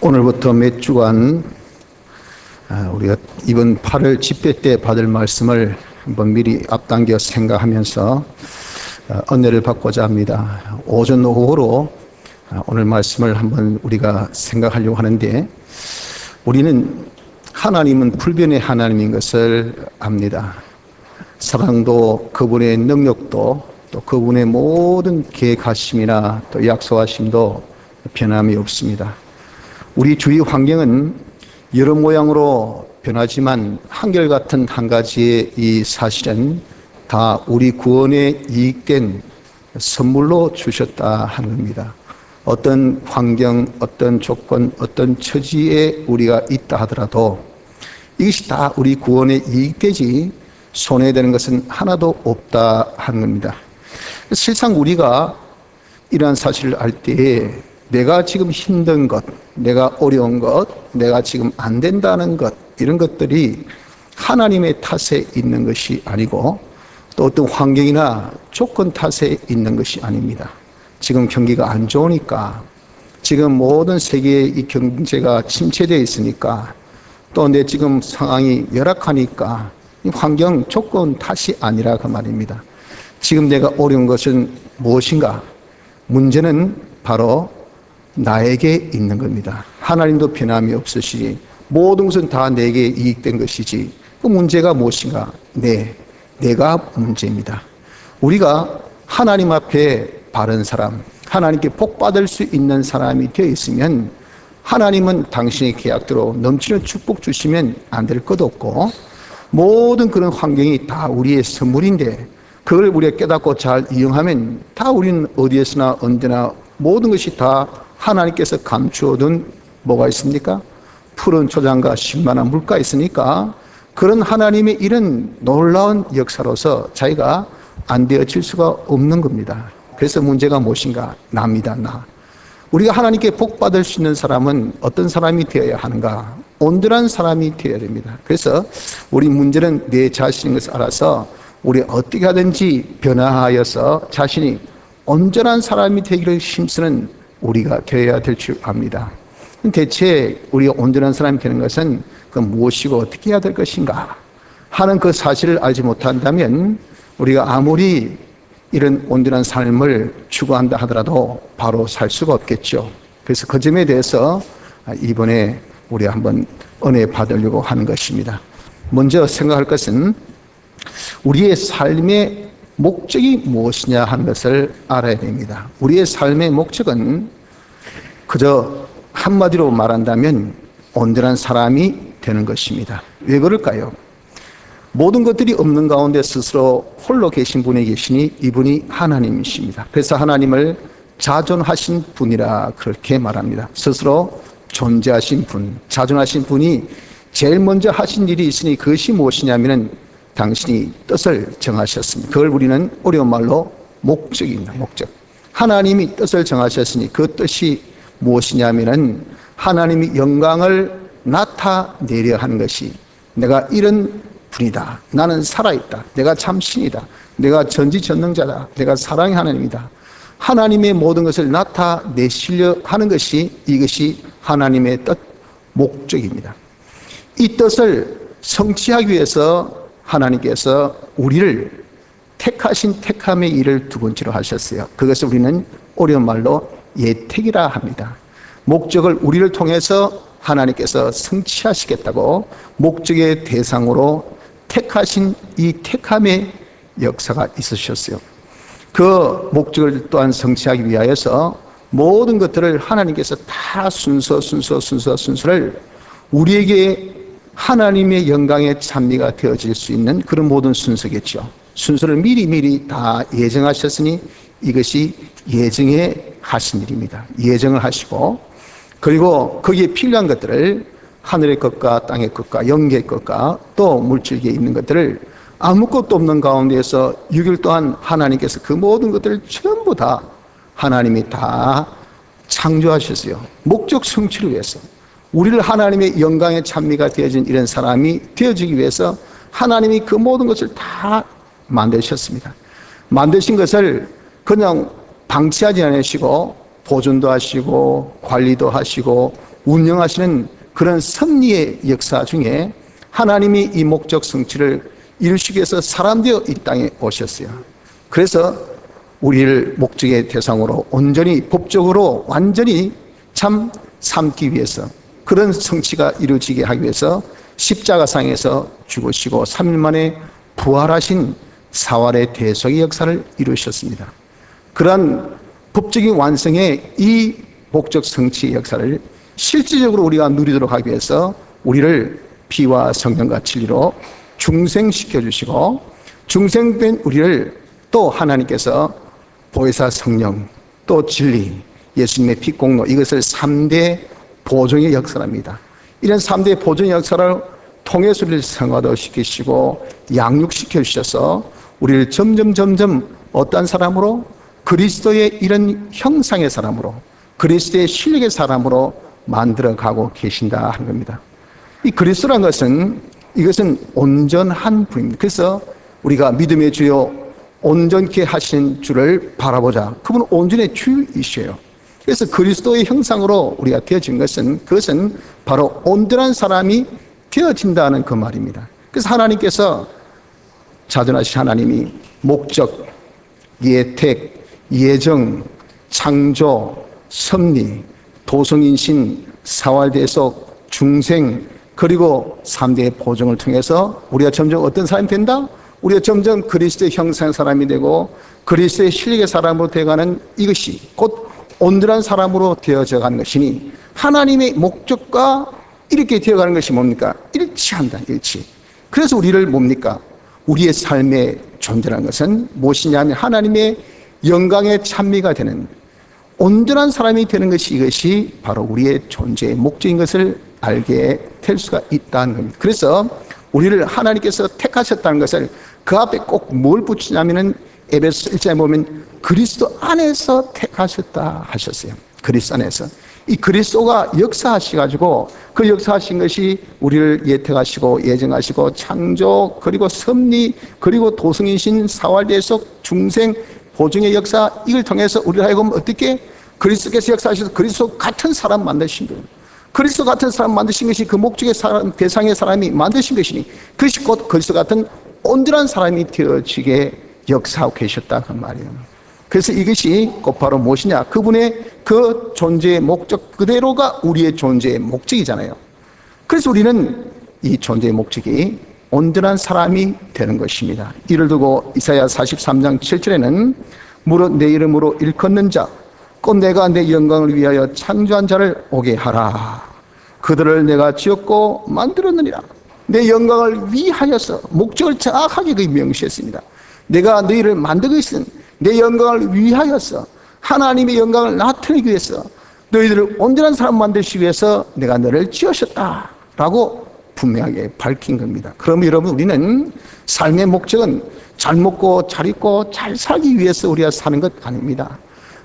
오늘부터 몇 주간 우리가 이번 8월 집회 때 받을 말씀을 한번 미리 앞당겨 생각하면서 은혜를 받고자 합니다. 오전 오후로 오늘 말씀을 한번 우리가 생각하려고 하는데, 우리는 하나님은 불변의 하나님인 것을 압니다. 사랑도 그분의 능력도 또 그분의 모든 계획하심이나 또 약속하심도 변함이 없습니다. 우리 주위 환경은 여러 모양으로 변하지만 한결같은 한 가지의 이 사실은 다 우리 구원에 이익된 선물로 주셨다 하는 겁니다. 어떤 환경, 어떤 조건, 어떤 처지에 우리가 있다 하더라도 이것이 다 우리 구원에 이익되지 손해되는 것은 하나도 없다 하는 겁니다. 실상 우리가 이러한 사실을 알 때에 내가 지금 힘든 것, 내가 어려운 것, 내가 지금 안 된다는 것, 이런 것들이 하나님의 탓에 있는 것이 아니고 또 어떤 환경이나 조건 탓에 있는 것이 아닙니다. 지금 경기가 안 좋으니까, 지금 모든 세계의 이 경제가 침체되어 있으니까, 또 내 지금 상황이 열악하니까 이 환경 조건 탓이 아니라 그 말입니다. 지금 내가 어려운 것은 무엇인가? 문제는 바로 나에게 있는 겁니다. 하나님도 변함이 없으시지, 모든 것은 다 내게 이익된 것이지, 그 문제가 무엇인가? 내가 문제입니다. 우리가 하나님 앞에 바른 사람, 하나님께 복 받을 수 있는 사람이 되어 있으면 하나님은 당신의 계약대로 넘치는 축복 주시면 안 될 것 없고, 모든 그런 환경이 다 우리의 선물인데 그걸 우리가 깨닫고 잘 이용하면 다 우리는 어디에서나 언제나 모든 것이 다 하나님께서 감추어둔 뭐가 있습니까? 푸른 초장과 신만한 물가 있으니까 그런 하나님의 이런 놀라운 역사로서 자기가 안 되어질 수가 없는 겁니다. 그래서 문제가 무엇인가? 나입니다. 나. 우리가 하나님께 복 받을 수 있는 사람은 어떤 사람이 되어야 하는가? 온전한 사람이 되어야 됩니다. 그래서 우리 문제는 내 자신인 것을 알아서 우리 어떻게 하든지 변화하여서 자신이 온전한 사람이 되기를 힘쓰는 우리가 되어야 될 줄 압니다. 대체 우리가 온전한 사람이 되는 것은 그 무엇이고 어떻게 해야 될 것인가 하는 그 사실을 알지 못한다면 우리가 아무리 이런 온전한 삶을 추구한다 하더라도 바로 살 수가 없겠죠. 그래서 그 점에 대해서 이번에 우리가 한번 은혜 받으려고 하는 것입니다. 먼저 생각할 것은 우리의 삶의 목적이 무엇이냐 하는 것을 알아야 됩니다. 우리의 삶의 목적은 그저 한마디로 말한다면 온전한 사람이 되는 것입니다. 왜 그럴까요? 모든 것들이 없는 가운데 스스로 홀로 계신 분이 계시니 이분이 하나님이십니다. 그래서 하나님을 자존하신 분이라 그렇게 말합니다. 스스로 존재하신 분, 자존하신 분이 제일 먼저 하신 일이 있으니 그것이 무엇이냐면 당신이 뜻을 정하셨습니다. 그걸 우리는 어려운 말로 목적입니다. 목적. 하나님이 뜻을 정하셨으니 그 뜻이 무엇이냐면 하나님이 영광을 나타내려 하는 것이, 내가 이런 분이다, 나는 살아있다, 내가 참 신이다, 내가 전지전능자다, 내가 사랑의 하나님이다, 하나님의 모든 것을 나타내시려 하는 것이, 이것이 하나님의 뜻, 목적입니다. 이 뜻을 성취하기 위해서 하나님께서 우리를 택하신 택함의 일을 두 번째로 하셨어요. 그것을 우리는 어려운 말로 예택이라 합니다. 목적을 우리를 통해서 하나님께서 성취하시겠다고 목적의 대상으로 택하신 이 택함의 역사가 있으셨어요. 그 목적을 또한 성취하기 위하여서 모든 것들을 하나님께서 다 순서를 우리에게 하나님의 영광의 찬미가 되어질 수 있는 그런 모든 순서겠죠. 순서를 미리 다 예정하셨으니 이것이 예정에 하신 일입니다. 예정을 하시고, 그리고 거기에 필요한 것들을 하늘의 것과 땅의 것과 영계의 것과 또 물질계에 있는 것들을 아무것도 없는 가운데에서 6일 동안 하나님께서 그 모든 것들을 전부 다 하나님이 다 창조하셨어요. 목적 성취를 위해서. 우리를 하나님의 영광의 찬미가 되어진 이런 사람이 되어지기 위해서 하나님이 그 모든 것을 다 만드셨습니다. 만드신 것을 그냥 방치하지 않으시고 보존도 하시고 관리도 하시고 운영하시는 그런 섭리의 역사 중에 하나님이 이 목적 성취를 이루시기 위해서 사람 되어 이 땅에 오셨어요. 그래서 우리를 목적의 대상으로 온전히 법적으로 완전히 참 삼기 위해서, 그런 성취가 이루어지게 하기 위해서 십자가상에서 죽으시고 3일 만에 부활하신 사활의 대속의 역사를 이루셨습니다. 그러한 법적인 완성의 이 목적 성취의 역사를 실질적으로 우리가 누리도록 하기 위해서 우리를 피와 성령과 진리로 중생시켜 주시고, 중생된 우리를 또 하나님께서 보혜사 성령, 또 진리, 예수님의 피 공로, 이것을 3대 보존의 역사랍니다. 이런 3대 보존의 역사를 통해서 우리를 성화시키시고 양육시켜 주셔서 우리를 점점 어떠한 사람으로, 그리스도의 이런 형상의 사람으로, 그리스도의 실력의 사람으로 만들어가고 계신다 하는 겁니다. 이 그리스도란 것은, 이것은 온전한 분입니다. 그래서 우리가 믿음의 주요 온전케 하신 주를 바라보자. 그분은 온전의 주이셔요. 그래서 그리스도의 형상으로 우리가 되어진 것은, 그것은 바로 온전한 사람이 되어진다는 그 말입니다. 그래서 하나님께서, 자존하신 하나님이 목적, 예택, 예정, 창조, 섭리, 도성인신, 사활대속, 중생, 그리고 3대의 보정을 통해서 우리가 점점 어떤 사람이 된다? 우리가 점점 그리스도의 형상의 사람이 되고 그리스도의 실력의 사람으로 되어가는, 이것이 곧 온전한 사람으로 되어져 가는 것이니, 하나님의 목적과 이렇게 되어가는 것이 뭡니까? 일치한다, 일치. 그래서 우리를 뭡니까? 우리의 삶의 존재라는 것은 무엇이냐면 하나님의 영광의 찬미가 되는 온전한 사람이 되는 것이, 이것이 바로 우리의 존재의 목적인 것을 알게 될 수가 있다는 겁니다. 그래서 우리를 하나님께서 택하셨다는 것을 그 앞에 꼭 뭘 붙이냐면은 에베소 1장에 보면 그리스도 안에서 택하셨다 하셨어요. 그리스도 안에서. 이 그리스도가 역사하셔가지고 그 역사하신 것이 우리를 예택하시고 예정하시고 창조, 그리고 섭리, 그리고 도성이신 사활대속, 중생, 보증의 역사, 이걸 통해서 우리를 하여금 어떻게 그리스도께서 역사하셔서 그리스도 같은 사람 만드신 거예요. 그리스도 같은 사람 만드신 것이 그 목적의 사람, 대상의 사람이 만드신 것이니, 그것이 곧 그리스도 같은 온전한 사람이 되어지게 역사하고 계셨다 그 말이에요. 그래서 이것이 곧 바로 무엇이냐? 그분의 그 존재의 목적 그대로가 우리의 존재의 목적이잖아요. 그래서 우리는 이 존재의 목적이 온전한 사람이 되는 것입니다. 이를 두고 이사야 43장 7절에는 무릇 내 이름으로 일컫는 자, 곧 내가 내 영광을 위하여 창조한 자를 오게 하라. 그들을 내가 지었고 만들었느니라. 내 영광을 위하여서, 목적을 정확하게 그 명시했습니다. 내가 너희를 만들고 있은 내 영광을 위하여서, 하나님의 영광을 나타내기 위해서, 너희들을 온전한 사람 만들기 위해서 내가 너를 지으셨다 라고 분명하게 밝힌 겁니다. 그러면 여러분, 우리는 삶의 목적은 잘 먹고 잘 입고 잘 살기 위해서 우리가 사는 것 아닙니다.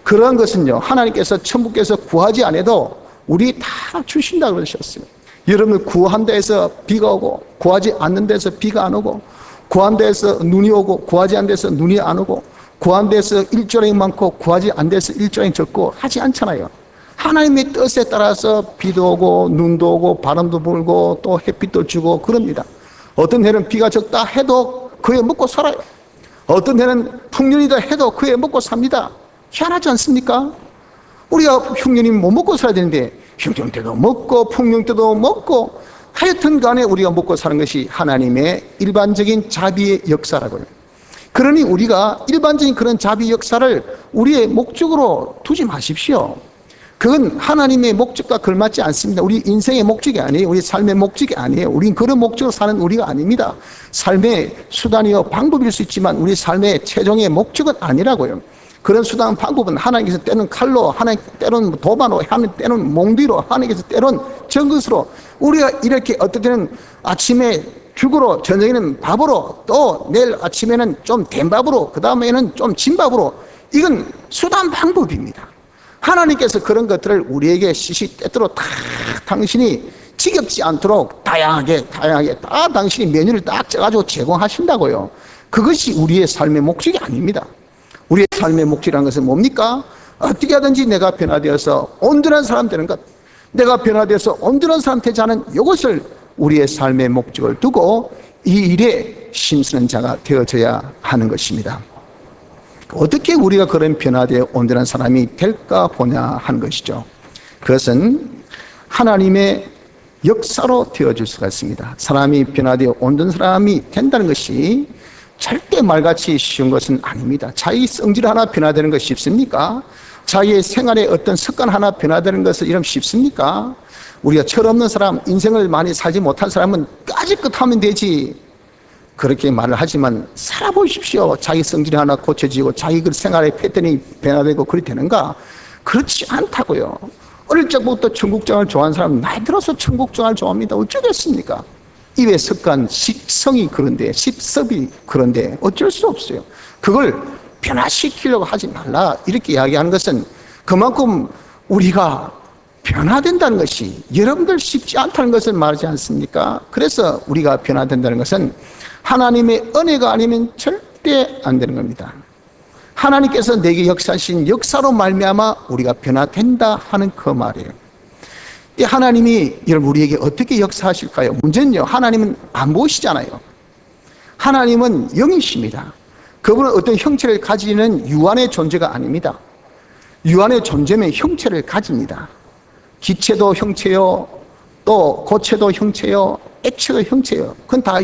그러한 것은요, 하나님께서 천부께서 구하지 않아도 우리 다 주신다 그러셨어요. 여러분, 구한 데에서 비가 오고 구하지 않는 데서 비가 안 오고, 구한 데에서 눈이 오고 구하지 않는 데서 눈이 안 오고, 구한 데서 일조량이 많고 구하지 않는 데서 일조량이 적고 하지 않잖아요. 하나님의 뜻에 따라서 비도 오고 눈도 오고 바람도 불고 또 햇빛도 주고 그럽니다. 어떤 해는 비가 적다 해도 그에 먹고 살아요. 어떤 해는 풍년이다 해도 그에 먹고 삽니다. 희한하지 않습니까? 우리가 흉년이 못 먹고 살아야 되는데 흉년 때도 먹고 풍년 때도 먹고, 하여튼 간에 우리가 먹고 사는 것이 하나님의 일반적인 자비의 역사라고요. 그러니 우리가 일반적인 그런 자비 역사를 우리의 목적으로 두지 마십시오. 그건 하나님의 목적과 걸맞지 않습니다. 우리 인생의 목적이 아니에요. 우리 삶의 목적이 아니에요. 우린 그런 목적으로 사는 우리가 아닙니다. 삶의 수단이요 방법일 수 있지만 우리 삶의 최종의 목적은 아니라고요. 그런 수단 방법은 하나님께서 때는 칼로, 하나님 때로는 도마로, 하나님 때로는 몽디로, 하나님께서 때로는 정것으로, 우리가 이렇게 어떨 때는 아침에 죽으로, 저녁에는 밥으로, 또 내일 아침에는 좀 된밥으로, 그 다음에는 좀 진밥으로, 이건 수단 방법입니다. 하나님께서 그런 것들을 우리에게 시시때때로 다 당신이 지겹지 않도록 다양하게 다 당신이 메뉴를 딱 짜가지고 제공하신다고요. 그것이 우리의 삶의 목적이 아닙니다. 우리의 삶의 목적이라는 것은 뭡니까? 어떻게 하든지 내가 변화되어서 온전한 사람 되는 것, 내가 변화되어서 온전한 사람 되지 않은 이것을 우리의 삶의 목적을 두고 이 일에 힘쓰는 자가 되어져야 하는 것입니다. 어떻게 우리가 그런 변화되어 온전한 사람이 될까 보냐 하는 것이죠. 그것은 하나님의 역사로 되어줄 수가 있습니다. 사람이 변화되어 온전한 사람이 된다는 것이 절대 말같이 쉬운 것은 아닙니다. 자기 성질 하나 변화되는 것이 쉽습니까? 자기의 생활에 어떤 습관 하나 변화되는 것을 이러면 쉽습니까? 우리가 철없는 사람, 인생을 많이 살지 못한 사람은 까짓것 하면 되지, 그렇게 말을 하지만 살아보십시오. 자기 성질이 하나 고쳐지고 자기 그 생활의 패턴이 변화되고 그리 되는가? 그렇지 않다고요. 어릴 적부터 청국장을 좋아하는 사람은 나이 들어서 청국장을 좋아합니다. 어쩌겠습니까? 입의 습관, 식성이 그런데, 식습이 그런데 어쩔 수 없어요. 그걸 변화시키려고 하지 말라 이렇게 이야기하는 것은 그만큼 우리가 변화된다는 것이 여러분들 쉽지 않다는 것을 말하지 않습니까? 그래서 우리가 변화된다는 것은 하나님의 은혜가 아니면 절대 안 되는 겁니다. 하나님께서 내게 역사하신 역사로 말미암아 우리가 변화된다 하는 그 말이에요. 하나님이 여러분 우리에게 어떻게 역사하실까요? 문제는요, 하나님은 안 보이시잖아요. 하나님은 영이십니다. 그분은 어떤 형체를 가지는 유한의 존재가 아닙니다. 유한의 존재면 형체를 가집니다. 기체도 형체요, 또 고체도 형체요, 액체도 형체요. 그건 다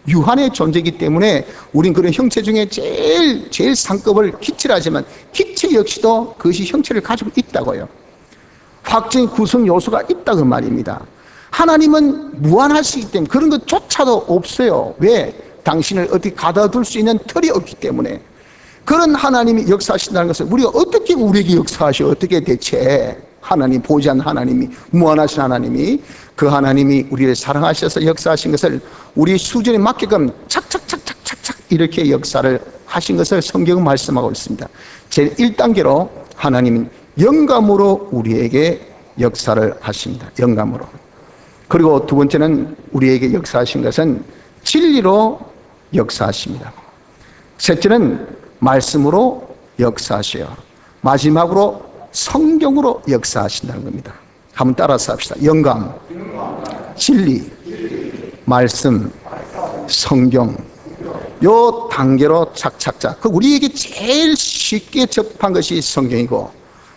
유한의 존재이기 때문에 우린 그런 형체 중에 제일 상급을 기체라 하지만 기체 역시도 그것이 형체를 가지고 있다고요. 확증 구성 요소가 있다고 말입니다. 하나님은 무한하시기 때문에 그런 것조차도 없어요. 왜? 당신을 어떻게 가둬둘 수 있는 틀이 없기 때문에. 그런 하나님이 역사하신다는 것을 우리가 어떻게 우리에게 역사하시오? 어떻게 대체 하나님, 보지 않는 하나님이, 무한하신 하나님이, 그 하나님이 우리를 사랑하셔서 역사하신 것을 우리 수준에 맞게끔 착착착착착착 이렇게 역사를 하신 것을 성경은 말씀하고 있습니다. 제1단계로 하나님은 영감으로 우리에게 역사를 하십니다. 영감으로. 그리고 두 번째는 우리에게 역사하신 것은 진리로 역사하십니다. 셋째는 말씀으로 역사하셔요. 마지막으로 성경으로 역사하신다는 겁니다. 한번 따라서 합시다. 영감, 진리, 말씀, 성경. 요 단계로 착착착. 그 우리에게 제일 쉽게 접한 것이 성경이고,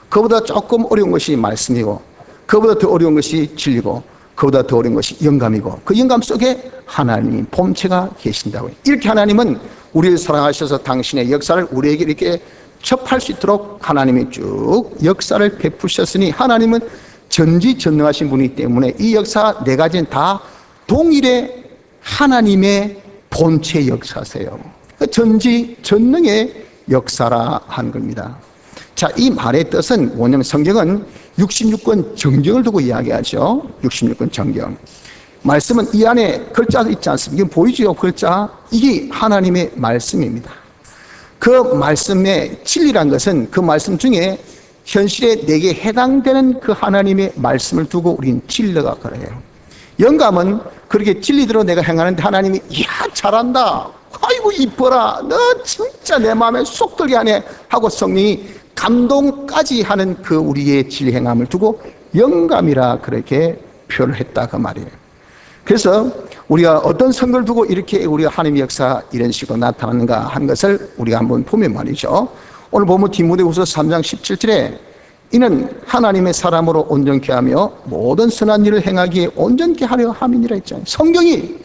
그보다 조금 어려운 것이 말씀이고, 그보다 더 어려운 것이 진리고, 그보다 더 어려운 것이 영감이고, 그 영감 속에 하나님이 본체가 계신다고요. 이렇게 하나님은 우리를 사랑하셔서 당신의 역사를 우리에게 이렇게 접할 수 있도록 하나님이 쭉 역사를 베푸셨으니, 하나님은 전지전능하신 분이기 때문에 이 역사 네 가지는 다 동일의 하나님의 본체 역사세요. 전지전능의 역사라 하는 겁니다. 자, 이 말의 뜻은 뭐냐면 성경은 66권 정경을 두고 이야기하죠. 66권 정경. 말씀은 이 안에 글자도 있지 않습니까? 이게 보이죠? 글자. 이게 하나님의 말씀입니다. 그 말씀의 진리란 것은 그 말씀 중에 현실에 내게 해당되는 그 하나님의 말씀을 두고 우리는 진리가 그래요. 영감은 그렇게 진리대로 내가 행하는데 하나님이 이야 잘한다, 아이고 이뻐라, 너 진짜 내 마음에 쏙 들게 하네 하고 성령이 감동까지 하는 그 우리의 진리 행함을 두고 영감이라 그렇게 표현을 했다 그 말이에요. 그래서 우리가 어떤 선거를 두고 이렇게 우리가 하나님의 역사 이런 식으로 나타나는가 하는 것을 우리가 한번 보면 말이죠. 오늘 보면 디모데후서 3장 17절에 이는 하나님의 사람으로 온전케 하며 모든 선한 일을 행하기에 온전케 하려 함이니라 했잖아요. 성경이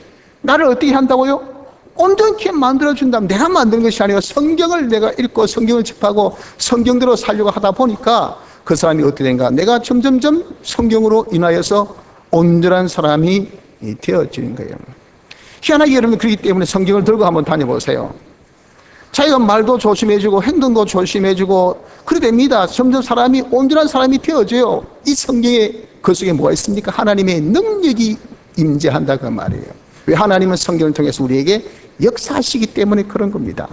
나를 어떻게 한다고요? 온전케 만들어준다면 내가 만드는 것이 아니라 성경을 내가 읽고 성경을 접하고 성경대로 살려고 하다 보니까 그 사람이 어떻게 된가? 내가 점점점 성경으로 인하여서 온전한 사람이 되어지는 거예요. 희한하게 여러분 그렇기 때문에 성경을 들고 한번 다녀보세요. 자기가 말도 조심해주고 행동도 조심해주고 그래 됩니다. 점점 사람이 온전한 사람이 되어져요. 이 성경에 그 속에 뭐가 있습니까? 하나님의 능력이 임재한다 그 말이에요. 왜? 하나님은 성경을 통해서 우리에게 역사하시기 때문에 그런 겁니다.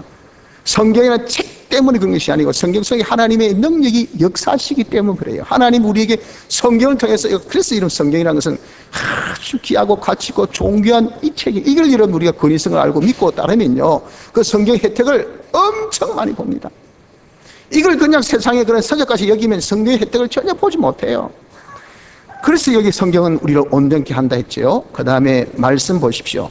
성경이나 책 때문에 그런 것이 아니고 성경 속에 하나님의 능력이 역사하시기 때문에 그래요. 하나님 우리에게 성경을 통해서, 그래서 이런 성경이라는 것은 아주 귀하고 가치 있고 존귀한 이 책이, 이걸 이런 우리가 권위성을 알고 믿고 따르면요 그 성경 혜택을 엄청 많이 봅니다. 이걸 그냥 세상의 그런 서적까지 여기면 성경의 혜택을 전혀 보지 못해요. 그래서 여기 성경은 우리를 온전케 한다 했죠. 그 다음에 말씀 보십시오.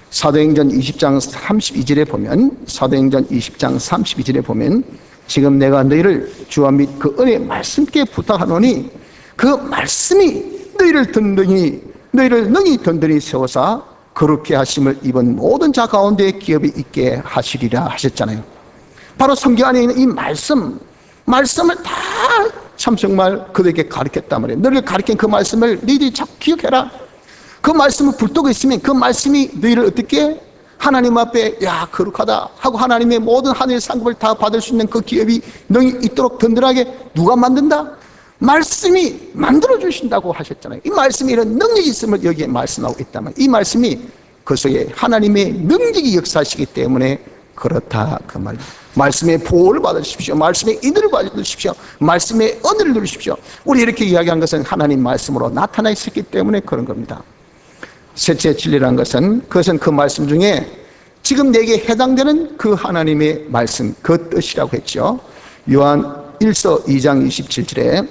사도행전 20장 32절에 보면, 사도행전 20장 32절에 보면, 지금 내가 너희를 주와 및 그 은혜의 말씀께 부탁하노니 그 말씀이 너희를 능히 든든히 세워사 거룩히 하심을 입은 모든 자 가운데 기업이 있게 하시리라 하셨잖아요. 바로 성경 안에 있는 이 말씀을 다 참 정말 그들에게 가르쳤단 말이에요. 너희를 가르친 그 말씀을 너희들이 자꾸 기억해라. 그 말씀을 붙들고 있으면 그 말씀이 너희를 어떻게 하나님 앞에 야 거룩하다 하고 하나님의 모든 하늘의 상급을 다 받을 수 있는 그 기업이 너희 있도록 든든하게 누가 만든다? 말씀이 만들어 주신다고 하셨잖아요. 이 말씀이 이런 능력이 있음을 여기에 말씀하고 있다면 이 말씀이 그 속에 하나님의 능력이 역사하시기 때문에 그렇다 그 말입니다. 말씀의 보호를 받으십시오. 말씀의 인도를 받으십시오. 말씀의 은혜를 누리십시오. 우리 이렇게 이야기한 것은 하나님 말씀으로 나타나 있었기 때문에 그런 겁니다. 셋째 진리라는 것은 그것은 그 말씀 중에 지금 내게 해당되는 그 하나님의 말씀 그 뜻이라고 했죠. 요한 1서 2장 27절에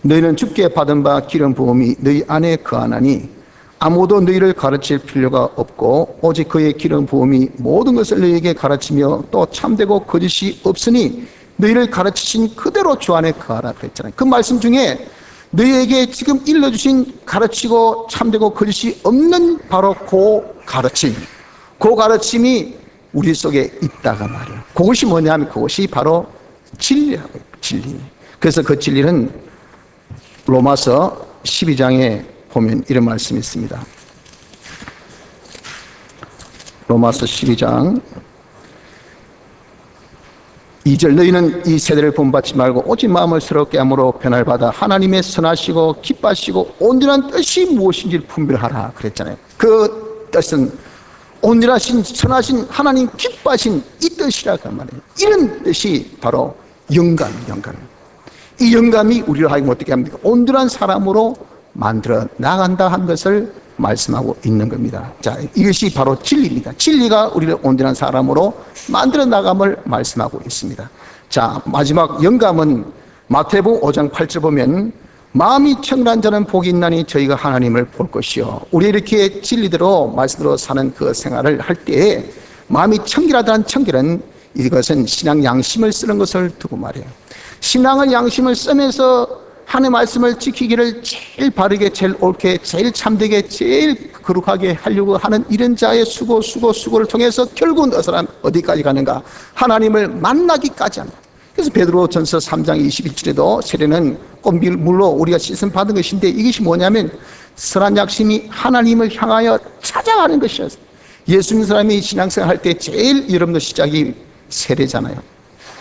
너희는 주께 받은 바 기름 부음이 너희 안에 거하나니 아무도 너희를 가르칠 필요가 없고 오직 그의 기름 부음이 모든 것을 너희에게 가르치며 또 참되고 거짓이 없으니 너희를 가르치신 그대로 주 안에 거하라 그랬잖아요. 그 말씀 중에 너희에게 지금 일러주신 가르치고 참되고 거짓이 없는 바로 그 가르침이 우리 속에 있다가 말이에요. 그것이 뭐냐면 그것이 바로 진리라고 해요. 진리. 그래서 그 진리는 로마서 12장에 보면 이런 말씀이 있습니다. 로마서 12장 2절 너희는 이 세대를 본받지 말고 오직 마음을 새롭게 함으로 변화를 받아 하나님의 선하시고 기뻐하시고 온전한 뜻이 무엇인지를 분별하라 그랬잖아요. 그 뜻은 온전하신 선하신 하나님 기뻐하신 이 뜻이라고 한 말이에요. 이런 뜻이 바로 영감. 이 영감이 우리를 하여금 어떻게 합니까? 온전한 사람으로 만들어 나간다 한 것을 말씀하고 있는 겁니다. 자, 이것이 바로 진리입니다. 진리가 우리를 온전한 사람으로 만들어 나감을 말씀하고 있습니다. 자, 마지막 영감은 마태복음 5장 8절 보면 마음이 청결한 자는 복이 있나니 저희가 하나님을 볼 것이요. 우리 이렇게 진리대로 말씀대로 사는 그 생활을 할 때에 마음이 청결하다는 청결은 이것은 신앙 양심을 쓰는 것을 두고 말해요. 신앙의 양심을 쓰면서 하나님의 말씀을 지키기를 제일 바르게, 제일 옳게, 제일 참되게, 제일 거룩하게 하려고 하는 이런 자의 수고를 통해서 결국은 그 사람 어디까지 가는가? 하나님을 만나기까지 합니다. 그래서 베드로전서 3장 21절에도 세례는 꼭 물로 우리가 씻음 받은 것인데 이것이 뭐냐면 선한 양심이 하나님을 향하여 찾아가는 것이었어요. 예수 믿는 사람이 신앙생활 할 때 제일 여러분들 시작이 세례잖아요.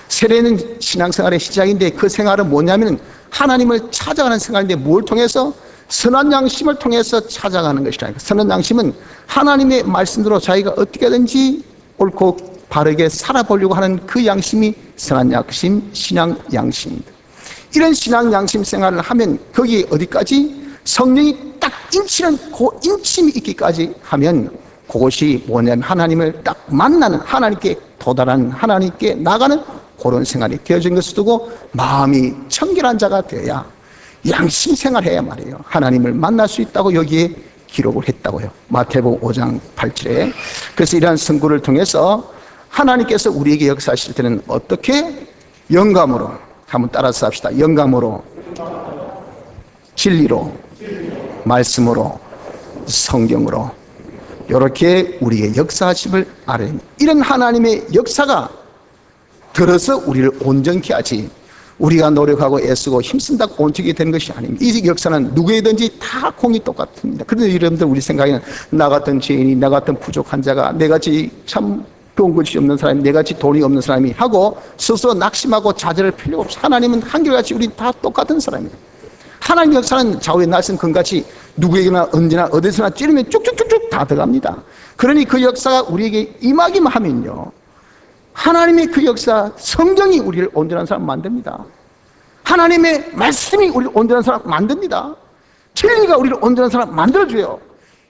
세례는 신앙생활의 시작인데 그 생활은 뭐냐면 하나님을 찾아가는 생활인데 뭘 통해서? 선한 양심을 통해서 찾아가는 것이라니까. 선한 양심은 하나님의 말씀대로 자기가 어떻게든지 옳고 바르게 살아보려고 하는 그 양심이 선한 양심, 신앙 양심입니다. 이런 신앙 양심 생활을 하면 거기에 어디까지? 성령이 딱 인치는 그 인침이 있기까지 하면 그것이 뭐냐면 하나님을 딱 만나는, 하나님께 도달하는, 하나님께 나가는 그런 생활이 되어진 것을 두고 마음이 청결한 자가 되어야 양심 생활해야 말이에요. 하나님을 만날 수 있다고 여기에 기록을 했다고요. 마태복음 5장 8절에. 그래서 이러한 선구를 통해서 하나님께서 우리에게 역사하실 때는 어떻게? 영감으로, 한번 따라서 합시다. 영감으로, 진리로, 말씀으로, 성경으로 이렇게 우리의 역사하심을 알아야 합니다. 이런 하나님의 역사가 들어서 우리를 온전케 하지 우리가 노력하고 애쓰고 힘쓴다고 온전히 되는 것이 아닙니다. 이 역사는 누구에든지 다 공이 똑같습니다. 그런데 여러분들 우리 생각에는 나 같은 죄인이, 나 같은 부족한 자가, 내같이 참 좋은 것이 없는 사람이, 내같이 돈이 없는 사람이 하고 스스로 낙심하고 좌절할 필요가 없어. 하나님은 한결같이 우리 다 똑같은 사람이에요. 하나님 역사는 좌우의 날선 금같이 누구에게나 언제나 어디서나 찌르면 쭉쭉쭉쭉 다 들어갑니다. 그러니 그 역사가 우리에게 임하기만 하면요, 하나님의 그 역사, 성경이 우리를 온전한 사람 만듭니다. 하나님의 말씀이 우리를 온전한 사람 만듭니다. 진리가 우리를 온전한 사람 만들어줘요.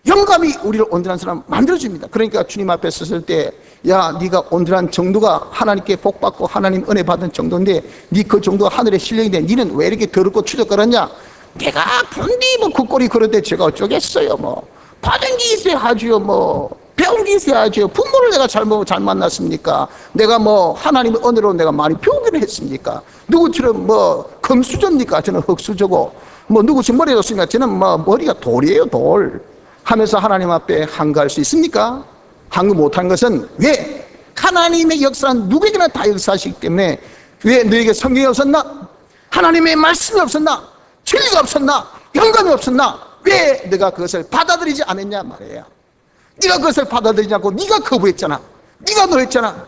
영감이 우리를 온전한 사람 만들어줍니다. 그러니까 주님 앞에 섰을 때, 야, 네가 온전한 정도가 하나님께 복받고 하나님 은혜 받은 정도인데 네 그 정도가 하늘에 실력인데 니는 왜 이렇게 더럽고 추적거렸냐? 내가 본디 뭐 그 꼴이 그런데 제가 어쩌겠어요. 뭐 받은 게 있어야 하지요. 뭐 배운 게 있어야 하지요. 부모를 내가 잘 만났습니까? 내가 뭐 하나님의 은혜로 내가 많이 배우기를 했습니까? 누구처럼 뭐 금수저입니까? 저는 흙수저고, 뭐 누구처럼 머리가 좋습니까? 저는 뭐 머리가 돌이에요, 돌. 하면서 하나님 앞에 한가할 수 있습니까? 한가 못한 것은 왜? 하나님의 역사는 누구에게나 다 역사하시기 때문에. 왜 너에게 성경이 없었나? 하나님의 말씀이 없었나? 진리가 없었나? 영감이 없었나? 왜 네가 그것을 받아들이지 않았냐 말이에요. 네가 그것을 받아들이지 않고 네가 거부했잖아. 네가 노했잖아.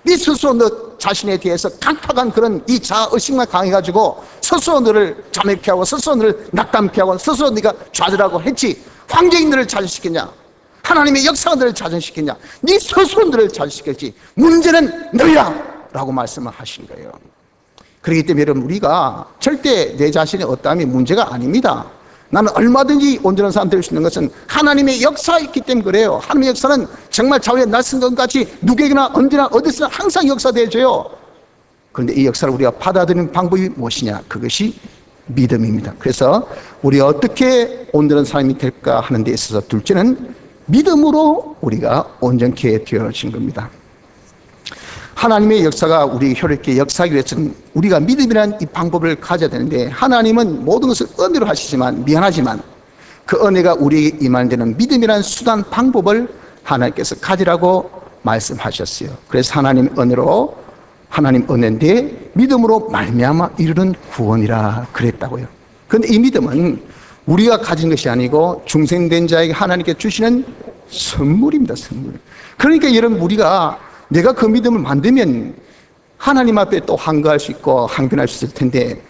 네 스스로 너 자신에 대해서 강팍한 그런 이 자아의식만 강해가지고 스스로 너를 자멸케 하고 스스로 너를 낙담케 하고 스스로 네가 좌절하고 했지. 환경이 너를 좌절시켰냐? 하나님의 역사가 너를 좌절시켰냐? 네 스스로 너를 좌절시켰지. 문제는 너야 라고 말씀을 하신 거예요. 그렇기 때문에 여러분, 우리가 절대 내 자신의 어떠함이 문제가 아닙니다. 나는 얼마든지 온전한 사람 될 수 있는 것은 하나님의 역사가 있기 때문에 그래요. 하나님의 역사는 정말 좌우의 낯선 것같이 누구에게나 언제나 어디서나 항상 역사되어져요. 그런데 이 역사를 우리가 받아들이는 방법이 무엇이냐? 그것이 믿음입니다. 그래서 우리가 어떻게 온전한 사람이 될까 하는 데 있어서 둘째는 믿음으로 우리가 온전케 되어진 겁니다. 하나님의 역사가 우리 효력있게 역사하기 위해서는 우리가 믿음이라는 이 방법을 가져야 되는데, 하나님은 모든 것을 은혜로 하시지만 미안하지만 그 은혜가 우리에게 임할 때는 믿음이라는 수단 방법을 하나님께서 가지라고 말씀하셨어요. 그래서 하나님 은혜로, 하나님 은혜인데 믿음으로 말미암아 이르는 구원이라 그랬다고요. 그런데 이 믿음은 우리가 가진 것이 아니고 중생된 자에게 하나님께 주시는 선물입니다. 선물. 그러니까 여러분, 우리가 내가 그 믿음을 만들면 하나님 앞에 또 한가할 수 있고 항변할 수 있을 텐데,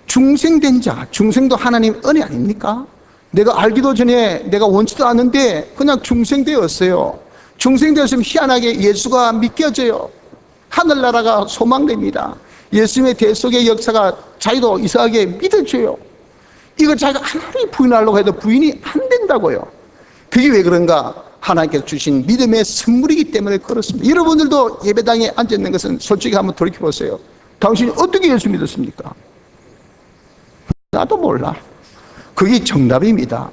중생된 자, 중생도 하나님 은혜 아닙니까? 내가 알기도 전에 내가 원치도 않는데 그냥 중생되었어요. 중생되었으면 희한하게 예수가 믿겨져요. 하늘나라가 소망됩니다. 예수님의 대속의 역사가 자기도 이상하게 믿어져요. 이거 자기가 하나님 부인하려고 해도 부인이 안 된다고요. 그게 왜 그런가? 하나님께서 주신 믿음의 선물이기 때문에 그렇습니다. 여러분들도 예배당에 앉아있는 것은 솔직히 한번 돌이켜보세요. 당신이 어떻게 예수 믿었습니까? 나도 몰라. 그게 정답입니다.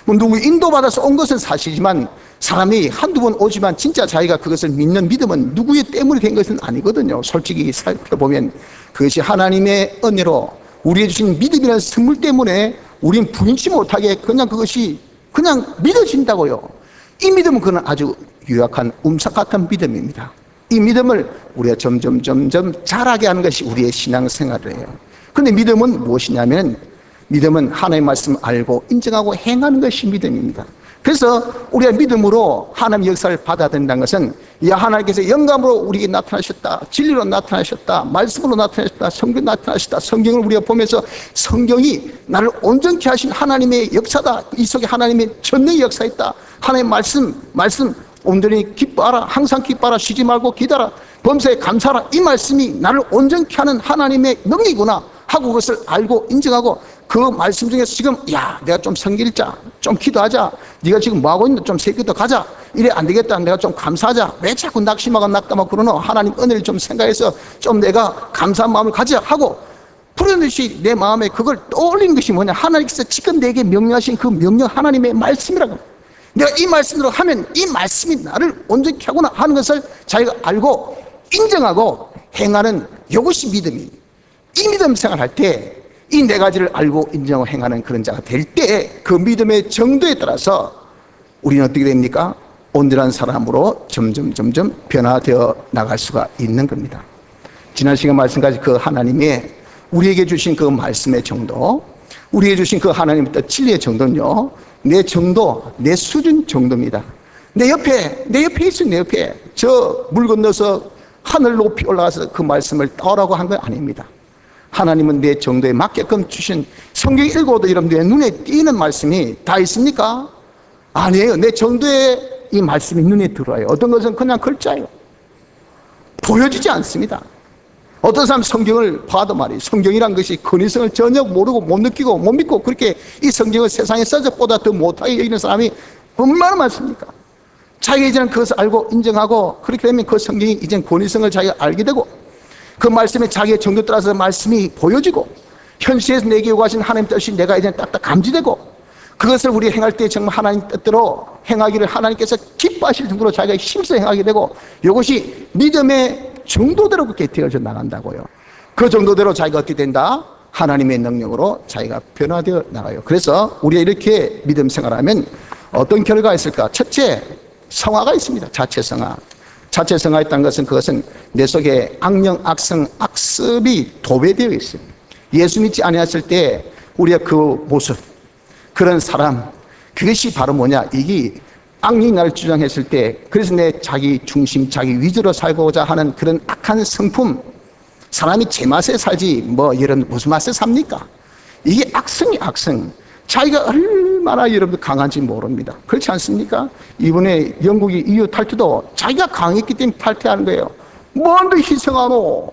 뭐 누구 인도받아서 온 것은 사실이지만 사람이 한두 번 오지만 진짜 자기가 그것을 믿는 믿음은 누구의 때문에 된 것은 아니거든요. 솔직히 살펴보면 그것이 하나님의 은혜로 우리에게 주신 믿음이라는 선물 때문에 우린 부인치 못하게 그냥 그것이 그냥 믿어진다고요. 이 믿음은 그건 아주 유약한 움삭 같은 믿음입니다. 이 믿음을 우리가 점점 자라게 하는 것이 우리의 신앙생활이에요. 그런데 믿음은 무엇이냐면, 믿음은 하나님의 말씀을 알고 인정하고 행하는 것이 믿음입니다. 그래서 우리가 믿음으로 하나님의 역사를 받아야 된다는 것은, 야, 하나님께서 영감으로 우리에게 나타나셨다, 진리로 나타나셨다, 말씀으로 나타나셨다, 성경 나타나셨다, 성경을 우리가 보면서 성경이 나를 온전케 하신 하나님의 역사다, 이 속에 하나님의 전능의 역사 있다, 하나님의 말씀 온전히 기뻐하라, 항상 기뻐하라, 쉬지 말고 기다라, 범사에 감사하라, 이 말씀이 나를 온전케 하는 하나님의 능력이구나 하고 그것을 알고 인정하고, 그 말씀 중에서 지금, 야, 내가 좀 성경 읽자, 좀 기도하자, 네가 지금 뭐하고 있는데 좀 새기도 가자, 이래 안 되겠다, 내가 좀 감사하자, 왜 자꾸 낙심하고 낙담하고 그러노, 하나님 은혜를 좀 생각해서 좀 내가 감사한 마음을 가지자 하고 부르듯이 내 마음에 그걸 떠올리는 것이 뭐냐, 하나님께서 지금 내게 명령하신 그 명령, 하나님의 말씀이라고. 내가 이 말씀대로 하면 이 말씀이 나를 온전케 하구나 하는 것을 자기가 알고 인정하고 행하는, 이것이 믿음이. 이 믿음 생활할 때 이 네 가지를 알고 인정하고 행하는 그런 자가 될 때, 그 믿음의 정도에 따라서 우리는 어떻게 됩니까? 온전한 사람으로 점점 변화되어 나갈 수가 있는 겁니다. 지난 시간 말씀까지 그 하나님의 우리에게 주신 그 말씀의 정도, 우리에게 주신 그 하나님의 진리의 정도는요, 내 정도, 내 수준 정도입니다. 내 옆에 있어요. 내 옆에 저 물 건너서 하늘 높이 올라가서 그 말씀을 따오라고 한 건 아닙니다. 하나님은 내 정도에 맞게끔 주신, 성경 읽어도 여러분들의 눈에 띄는 말씀이 다 있습니까? 아니에요. 내 정도에 이 말씀이 눈에 들어와요. 어떤 것은 그냥 글자예요. 보여지지 않습니다. 어떤 사람 성경을 봐도 말이에요, 성경이란 것이 근위성을 전혀 모르고 못 느끼고 못 믿고 그렇게 이 성경을 세상의 서적보다 더 못하게 여기는 사람이 얼마나 많습니까? 자기가 이제는 그것을 알고 인정하고, 그렇게 되면 그 성경이 이제 권위성을 자기가 알게 되고, 그 말씀에 자기의 정도 따라서 말씀이 보여지고, 현실에서 내게 요구하신 하나님 뜻이 내가 이제 딱딱 감지되고, 그것을 우리 행할 때 정말 하나님 뜻대로 행하기를 하나님께서 기뻐하실 정도로 자기가 힘써 행하게 되고, 이것이 믿음의 정도대로 그렇게 되어져 나간다고요. 그 정도대로 자기가 어떻게 된다? 하나님의 능력으로 자기가 변화되어 나가요. 그래서 우리가 이렇게 믿음 생활하면 어떤 결과가 있을까? 첫째, 성화가 있습니다. 자체 성화. 자체 성화했다는 것은, 그것은 내 속에 악령, 악성, 악습이 도배되어 있어요. 예수 믿지 아니했을 때 우리가 그 모습, 그런 사람, 그것이 바로 뭐냐? 이게 악령이 나를 주장했을 때, 그래서 내 자기 중심, 자기 위주로 살고자 하는 그런 악한 성품, 사람이 제 맛에 살지 뭐 여러분 무슨 맛에 삽니까? 이게 악성이 악성. 자기가 얼마나 여러분들 강한지 모릅니다. 그렇지 않습니까? 이번에 영국이 EU 탈퇴도 자기가 강했기 때문에 탈퇴하는 거예요. 뭔데 희생하노?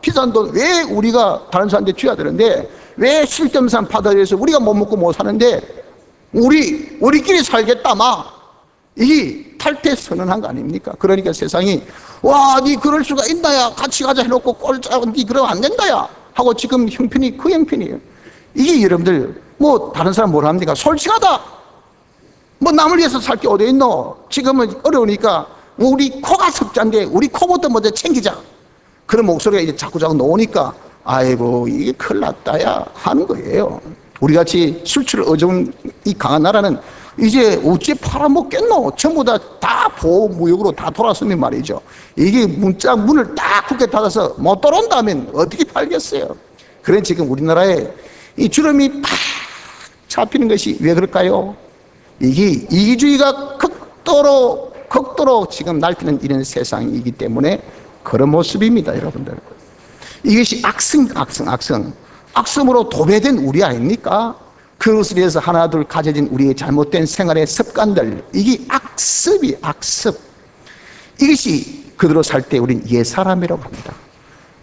비싼 돈 왜 우리가 다른 사람한테 줘야 되는데, 왜 실점산 받아들여서 우리가 못 먹고 못 사는데 우리끼리 살겠다 막. 이 탈퇴 선언한 거 아닙니까? 그러니까 세상이 와, 니 그럴 수가 있나야, 같이 가자 해놓고 꼴짜, 니 그러면 안 된다야 하고 지금 형편이 그 형편이에요. 이게 여러분들 뭐 다른 사람 뭐라 합니까? 솔직하다. 뭐 남을 위해서 살 게 어디 있노? 지금은 어려우니까 우리 코가 석자인데 우리 코부터 먼저 챙기자. 그런 목소리가 이제 자꾸 나오니까 아이고 이게 큰일 났다야 하는 거예요. 우리같이 술취를 어져운 이 강한 나라는 이제 어찌 팔아먹겠노? 전부 다 보호무역으로 다 돌았으면 말이죠. 이게 문을 딱 굳게 닫아서 못 들어온다면 어떻게 팔겠어요? 그래 지금 우리나라에 이 주름이 팍 잡히는 것이 왜 그럴까요? 이게 이기주의가 극도로 지금 날뛰는 이런 세상이기 때문에 그런 모습입니다, 여러분들. 이것이 악성으로 도배된 우리 아닙니까? 그것을 위해서 하나둘 가져진 우리의 잘못된 생활의 습관들, 이게 악습. 이것이 그대로 살 때 우리는 옛사람이라고 합니다.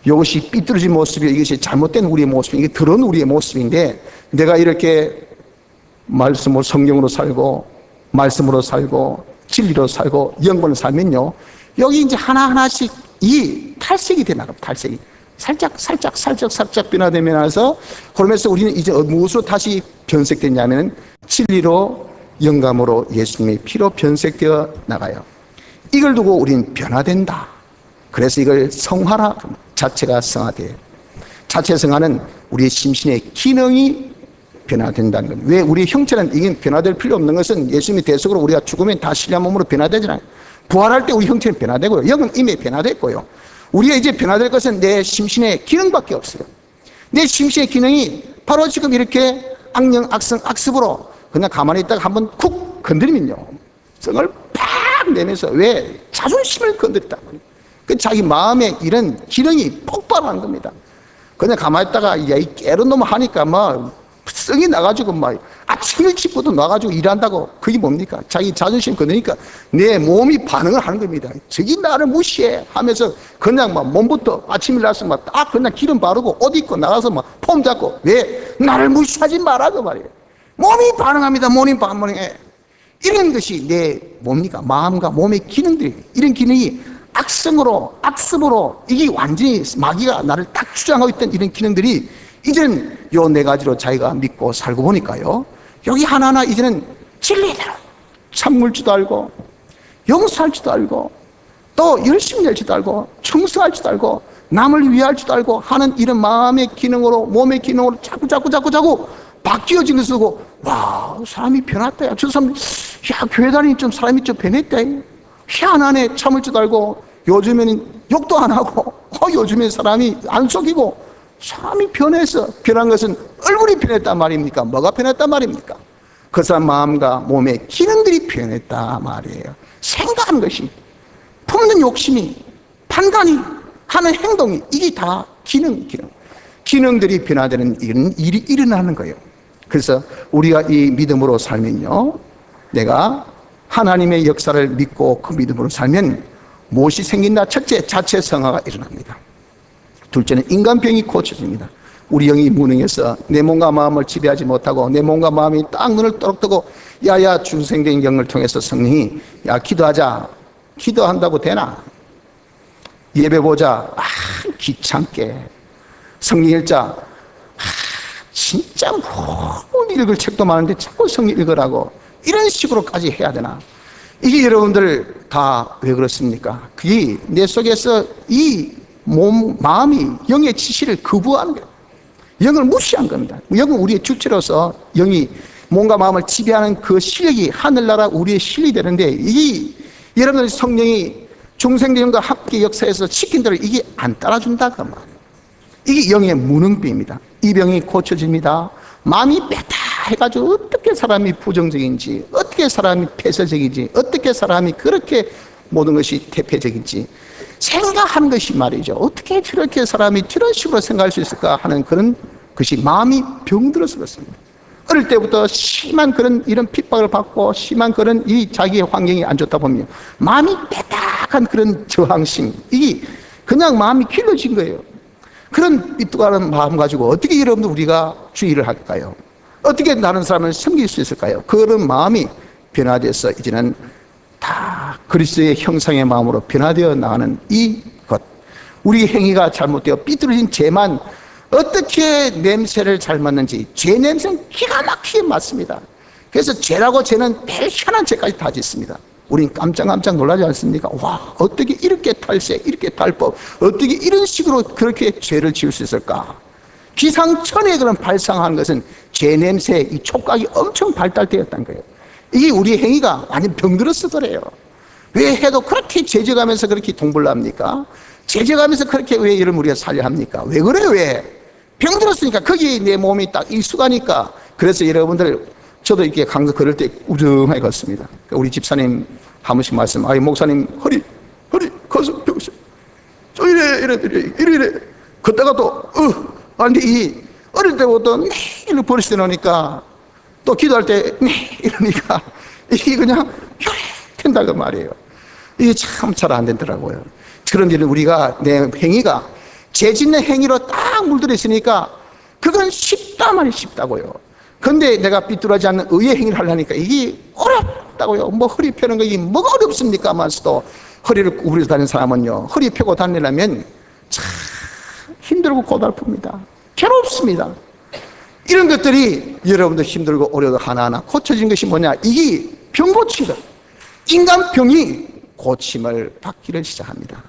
이것이 삐뚤어진 모습이, 이것이 잘못된 우리의 모습이, 이게 더러운 우리의 모습인데, 내가 이렇게 말씀으로, 성경으로 살고, 말씀으로 살고, 진리로 살고, 영광을 살면요, 여기 이제 하나하나씩 이 탈색이 돼 나갑니다. 탈색이. 살짝 변화되면서, 그러면서 우리는 이제 무엇으로 다시 변색됐냐면 진리로, 영감으로, 예수님의 피로 변색되어 나가요. 이걸 두고 우리는 변화된다. 그래서 이걸 성화라, 자체가 성화돼요. 자체 성화는 우리의 심신의 기능이 변화된다는 겁니다. 왜 우리 형체는 이게 변화될 필요 없는 것은, 예수님의 대속으로 우리가 죽으면 다 신령 몸으로 변화되잖아요. 부활할 때 우리 형체는 변화되고요. 영은 이미 변화됐고요. 우리가 이제 변화될 것은 내 심신의 기능밖에 없어요. 내 심신의 기능이 바로 지금 이렇게 악령, 악성, 악습으로 그냥 가만히 있다가 한번 쿡 건드리면요, 성을 팍 내면서, 왜? 자존심을 건드렸다. 그 자기 마음에 이런 기능이 폭발하는 겁니다. 그냥 가만히 있다가 이 깨른 놈 하니까 막 성이 나가지고 막 아침 일찍부터 나가지고 일한다고. 그게 뭡니까? 자기 자존심 건드니까 내 몸이 반응을 하는 겁니다. 저기 나를 무시해 하면서 그냥 막 몸부터 아침 일어나서 막 딱 그냥 기름 바르고 옷 입고 나가서 막 폼 잡고, 왜? 나를 무시하지 말라고 말이에요. 몸이 반응합니다. 몸이 반응해. 이런 것이 내 뭡니까? 마음과 몸의 기능들이, 이런 기능이 악성으로, 악습으로, 이게 완전히 마귀가 나를 딱 주장하고 있던 이런 기능들이 이제는 요 네 가지로 자기가 믿고 살고 보니까요, 여기 하나하나 이제는 진리대로 참물 줄도 알고, 용서할 줄도 알고, 또 열심히 낼 줄도 알고, 충성할 줄도 알고, 남을 위할 줄도 알고 하는 이런 마음의 기능으로, 몸의 기능으로 자꾸 바뀌어진 것을 보고, 와, 사람이 변했다. 저 사람, 야, 교회 다니니 좀 사람이 좀 변했다. 희한하네. 참을 줄도 알고, 요즘에는 욕도 안 하고, 요즘엔 사람이 안 속이고, 사람이 변해서, 변한 것은 얼굴이 변했단 말입니까? 뭐가 변했단 말입니까? 그 사람 마음과 몸의 기능들이 변했단 말이에요. 생각하는 것이, 품는 욕심이, 판단이, 하는 행동이, 이게 다 기능들이 변화되는 이런 일이 일어나는 거예요. 그래서 우리가 이 믿음으로 살면요, 내가 하나님의 역사를 믿고 그 믿음으로 살면 무엇이 생긴다? 첫째, 자체 성화가 일어납니다. 둘째는 인간병이 고쳐집니다. 우리 영이 무능해서 내 몸과 마음을 지배하지 못하고 내 몸과 마음이 딱 눈을 또록 뜨고 야야 중생된 영을 통해서 성령이 야 기도하자. 기도한다고 되나? 예배 보자. 귀찮게. 성경 읽자. 진짜 뭘 읽을 책도 많은데 자꾸 성경 읽으라고. 이런 식으로까지 해야 되나? 이게 여러분들 다 왜 그렇습니까? 그게 내 속에서 이 마음이 영의 지시를 거부하는 거예요. 영을 무시한 겁니다. 영은 우리의 주체로서 영이 몸과 마음을 지배하는 그 실력이 하늘나라 우리의 실력이 되는데 이 여러분들 성령이 중생대령과 함께 역사에서 시킨 대로 이게 안 따라준다 그 말이에요. 이게 영의 무능병입니다. 이 병이 고쳐집니다. 마음이 뺐다 해가지고 어떻게 사람이 부정적인지, 어떻게 사람이 폐쇄적인지, 어떻게 사람이 그렇게 모든 것이 태폐적인지 생각하는 것이 말이죠. 어떻게 저렇게 사람이 저런 식으로 생각할 수 있을까 하는 그런 것이 마음이 병들어서 그렇습니다. 어릴 때부터 심한 그런 이런 핍박을 받고 심한 그런 이 자기의 환경이 안 좋다 보면 마음이 빼딱한 그런 저항심, 이게 그냥 마음이 길러진 거예요. 그런 삐뚤어진 마음 가지고 어떻게 여러분들 우리가 주의를 할까요? 어떻게 다른 사람을 섬길 수 있을까요? 그런 마음이 변화돼서 이제는 다 그리스도의 형상의 마음으로 변화되어 나가는 이것, 우리 행위가 잘못되어 삐뚤어진 죄만 어떻게 냄새를 잘 맡는지, 죄 냄새는 기가 막히게 맡습니다. 그래서 죄라고 죄는 별 희한한 죄까지 다 짓습니다. 우린 깜짝깜짝 놀라지 않습니까? 와, 어떻게 이렇게 탈세, 이렇게 탈법, 어떻게 이런 식으로 그렇게 죄를 지을 수 있을까? 기상천외 그런 발상하는 것은 죄 냄새, 이 촉각이 엄청 발달되었다는 거예요. 이게 우리 행위가 완전 병들어서 그래요. 왜 해도 그렇게 죄져가면서 그렇게 동불납니까? 죄져가면서 그렇게 왜 이런 우리가 살려 합니까? 왜 그래요? 왜? 병들었으니까 거기에 내 몸이 딱 익숙하니까. 그래서 여러분들 저도 이렇게 강서 걸을 때 우정하게 걷습니다. 우리 집사님 한 번씩 말씀, 아이 목사님 허리 거기서 펴으세요. 저 이래 걷다가 또 근데 이 어릴 때부터 매일 버릇이 되놓으니까 또 기도할 때 이러니까 이게 그냥 된다 그 말이에요. 이게 참 잘 안 되더라고요. 그런 일은 우리가 내 행위가 죄 짓는 행위로 딱 물들어 있으니까 그건 쉽다 말이 쉽다고요. 근데 내가 삐뚤어지지 않는 의의 행위를 하려니까 이게 어렵다고요. 뭐 허리 펴는 거 이게 뭐가 어렵습니까? 하면서도 허리를 구부려서 다니는 사람은요, 허리 펴고 다니려면 참 힘들고 고달픕니다. 괴롭습니다. 이런 것들이 여러분들 힘들고 어려도 하나하나 고쳐진 것이 뭐냐? 이게 병 고치다. 인간 병이 고침을 받기를 시작합니다.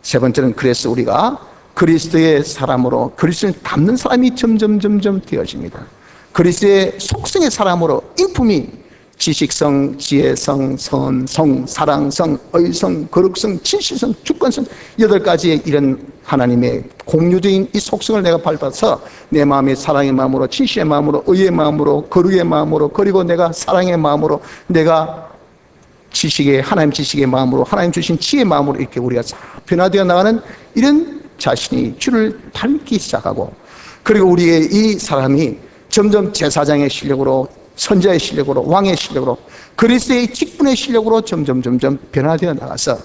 세 번째는 그래서 우리가 그리스도의 사람으로 그리스도를 닮는 사람이 점점 되어집니다. 그리스도의 속성의 사람으로 인품이 지식성, 지혜성, 선성, 사랑성, 의성, 거룩성, 진실성, 주권성 8가지의 이런 하나님의 공유적인 이 속성을 내가 밟아서 내 마음의 사랑의 마음으로, 진실의 마음으로, 의의 마음으로, 거룩의 마음으로, 그리고 내가 사랑의 마음으로, 내가 지식의, 하나님 지식의 마음으로, 하나님 주신 지혜의 마음으로 이렇게 우리가 변화되어 나가는 이런 자신이 주를 닮기 시작하고, 그리고 우리의 이 사람이 점점 제사장의 실력으로, 선자의 실력으로, 왕의 실력으로, 그리스도의 직분의 실력으로 점점 변화되어 나가서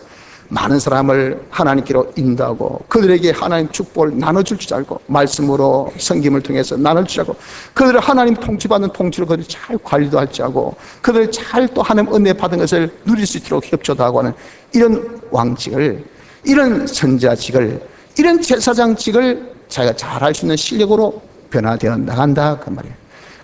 많은 사람을 하나님께로 인도하고 그들에게 하나님 축복을 나눠줄 줄 알고, 말씀으로 성김을 통해서 나눌 줄 알고, 그들을 하나님 통치받는 통치로 그들을 잘 관리도 할 줄 알고, 그들을 잘 또 하나님 은혜 받은 것을 누릴 수 있도록 협조도 하고 하는 이런 왕직을, 이런 선자직을, 이런 제사장직을 자기가 잘 할 수 있는 실력으로 변화되어 나간다 그 말이에요.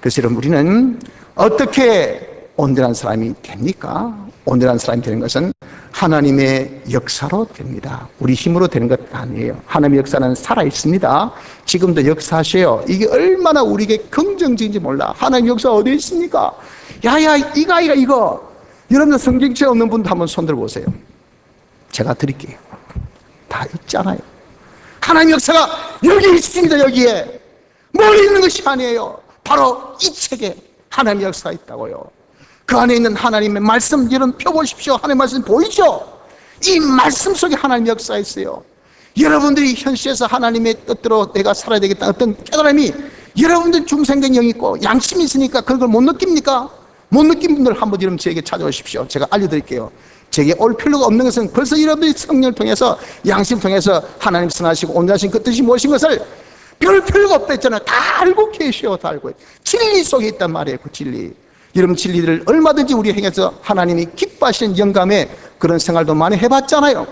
그래서 여러분, 우리는 어떻게 온전한 사람이 됩니까? 온전한 사람이 되는 것은 하나님의 역사로 됩니다. 우리 힘으로 되는 것 아니에요. 하나님의 역사는 살아있습니다. 지금도 역사하셔요. 이게 얼마나 우리에게 긍정적인지 몰라. 하나님 역사 어디에 있습니까? 야야 이거 여러분들 성경책 없는 분도 한번 손 들어보세요. 제가 드릴게요. 다 있잖아요. 하나님 역사가 여기 있습니다. 여기에 멀리 있는 것이 아니에요. 바로 이 책에 하나님 역사가 있다고요. 그 안에 있는 하나님의 말씀, 여러분 펴보십시오. 하나님의 말씀 보이죠? 이 말씀 속에 하나님의 역사가 있어요. 여러분들이 현실에서 하나님의 뜻대로 내가 살아야 되겠다는 어떤 깨달음이, 여러분들 중생된 영이 있고 양심이 있으니까 그걸 못 느낍니까? 못 느낀 분들 한번 여러분 저에게 찾아오십시오. 제가 알려드릴게요. 제게 올 필요가 없는 것은 벌써 여러분들이 성령을 통해서, 양심을 통해서 하나님 선하시고 온전하신 그 뜻이 무엇인 것을 별거 없다 했잖아요. 다 알고 계셔. 다 알고. 진리 속에 있단 말이에요. 그 진리. 이런 진리들을 얼마든지 우리 행해서 하나님이 기뻐하시는 영감의 그런 생활도 많이 해봤잖아요.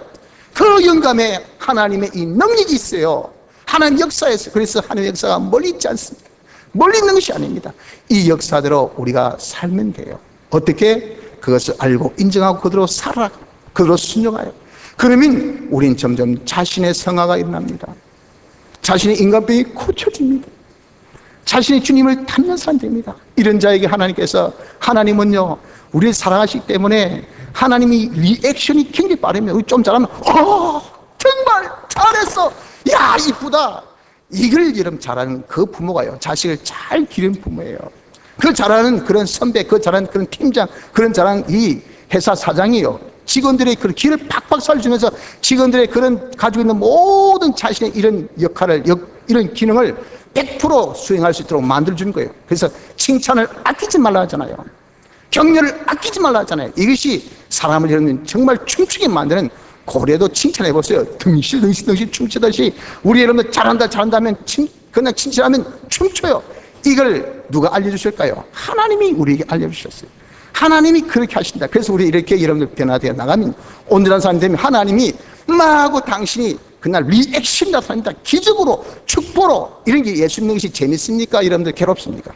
그 영감에 하나님의 이 능력이 있어요. 하나님 역사에서. 그래서 하나님의 역사가 멀리 있지 않습니다. 멀리 있는 것이 아닙니다. 이 역사대로 우리가 살면 돼요. 어떻게? 그것을 알고 인정하고 그대로 살아, 그대로 순종하여. 그러면 우린 점점 자신의 성화가 일어납니다. 자신의 인간병이 고쳐집니다. 자신의 주님을 닮는 사람이 됩니다. 이런 자에게 하나님께서, 하나님은요 우리를 사랑하시기 때문에 하나님이 리액션이 굉장히 빠르면, 우리 좀 잘하면 정말 잘했어, 야 이쁘다, 이걸 여러분 잘하는 그 부모가요, 자식을 잘 기르는 부모예요. 그 잘하는 그런 선배, 그 잘하는 그런 팀장, 그런 잘하는 이 회사 사장이요, 직원들의 그런 길을 팍팍 살려주면서 직원들의 그런 가지고 있는 모든 자신의 이런 역할을, 이런 기능을 100% 수행할 수 있도록 만들어주는 거예요. 그래서 칭찬을 아끼지 말라 하잖아요. 격려를 아끼지 말라 하잖아요. 이것이 사람을 여러분 정말 춤추게 만드는, 고래도 칭찬해 보세요. 덩실덩실 춤추듯이 우리 여러분들 잘한다 하면 그냥 칭찬하면 춤춰요. 이걸 누가 알려주실까요? 하나님이 우리에게 알려주셨어요. 하나님이 그렇게 하신다. 그래서 우리 이렇게 여러분들 변화되어 나가면, 온전한 사람이 되면 하나님이 마구 당신이 그날 리액션이 나타납니다. 기적으로, 축복으로. 이런 게 예수 믿는 것이 재밌습니까? 여러분들 괴롭습니까?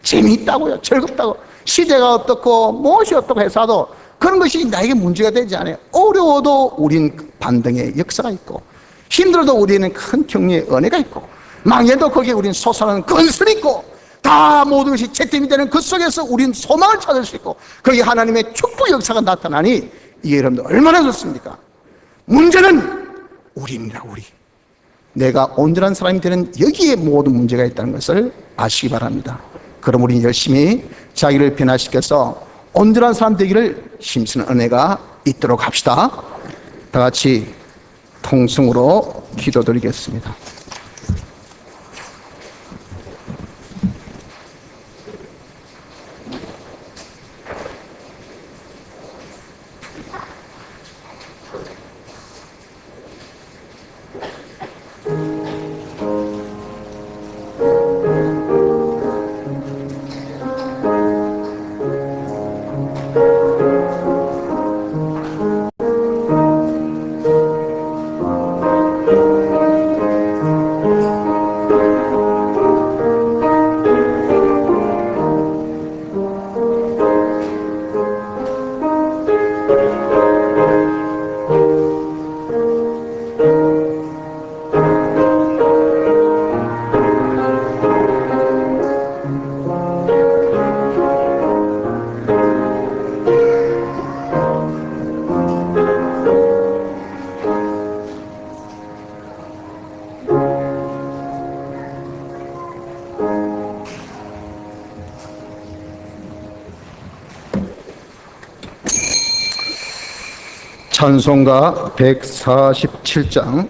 재미있다고요. 즐겁다고. 시대가 어떻고 무엇이 어떻고 해서도 그런 것이 나에게 문제가 되지 않아요. 어려워도 우린 반등의 역사가 있고, 힘들어도 우리는 큰 격려의 은혜가 있고, 망해도 거기에 우린 솟아나는 근설이 있고, 다 모든 것이 채점이 되는 그 속에서 우린 소망을 찾을 수 있고, 거기 하나님의 축복 역사가 나타나니 이게 여러분들 얼마나 좋습니까? 문제는 우리입니다. 우리. 내가 온전한 사람이 되는 여기에 모든 문제가 있다는 것을 아시기 바랍니다. 그럼 우리는 열심히 자기를 변화시켜서 온전한 사람 되기를 힘쓰는 은혜가 있도록 합시다. 다 같이 통성으로 기도드리겠습니다. 찬송가 147장.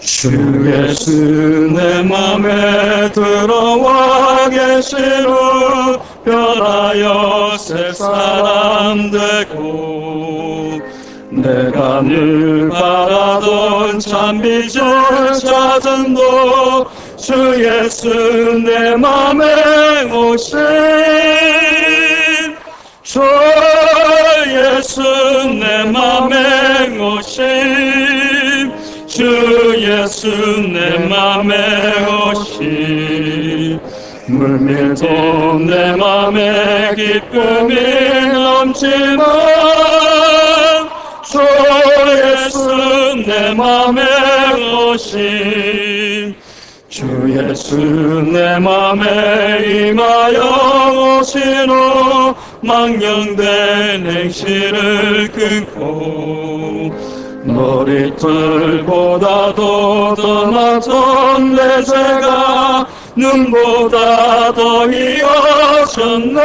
주 예수 내 맘에 들어와 계시로 변하여 새 사람 되고, 내가 늘 바라던 참 빛을 찾은도 주 예수 내 맘에 오신, 주 예수 내 맘에 오신, 주 예수 내 맘에 오신, 물밀도 내 맘에 기쁨이 넘치는 주 예수 내 맘에 오신, 주 예수 내 맘에 임하여 오시노, 망령된 행실을 끊고 머리털보다도 더 낮은 내 죄가 눈보다 더 이어졌네.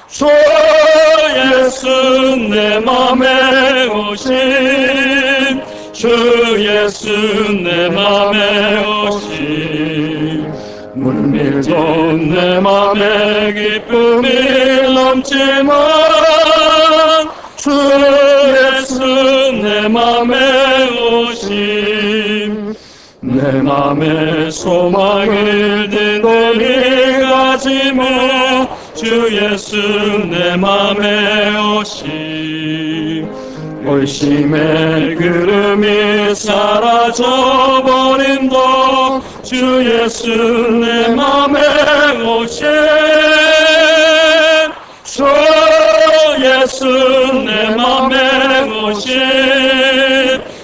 주 예수 내 맘에 오신, 주 예수 내 맘에 오심 물밀도 내 맘에 기쁨이 넘치만 주 예수 내 맘에 오심 내 맘에 소망을 든들이 가지모 주 예수 내 맘에 오심 올심의 구름이 사라져버린다 주 예수 내 맘에 오심 주 예수 내 맘에 오심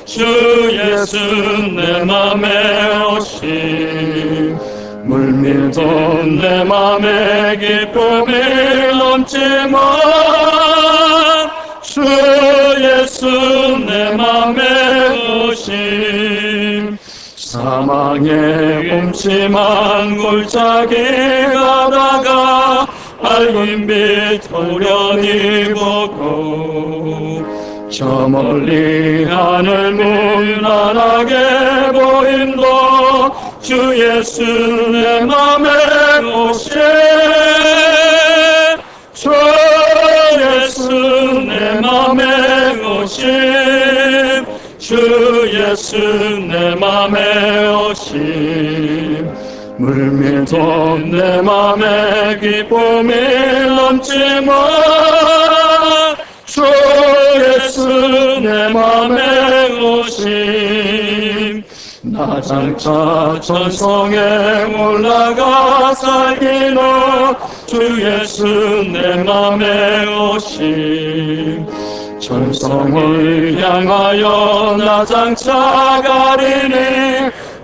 주 예수 내 맘에 오심 물밀도 내 맘에 기쁨이 넘치만 주 예수 내 맘에 오심 사망의 음침한 골짜기 가다가 밝은 빛 호련히 보고 저 멀리 하늘 무난하게 보인다 주 예수 내 맘에 오심 주 예수 내 맘에 오심 주 예수 내 맘에 오심 물밀도 내 맘에 기쁨이 넘치만 주 예수 내 맘에 오심 나 장차 천성에 올라가 살기로 주 예수 내 맘에 오심 천성을 향하여 나 장차 가리니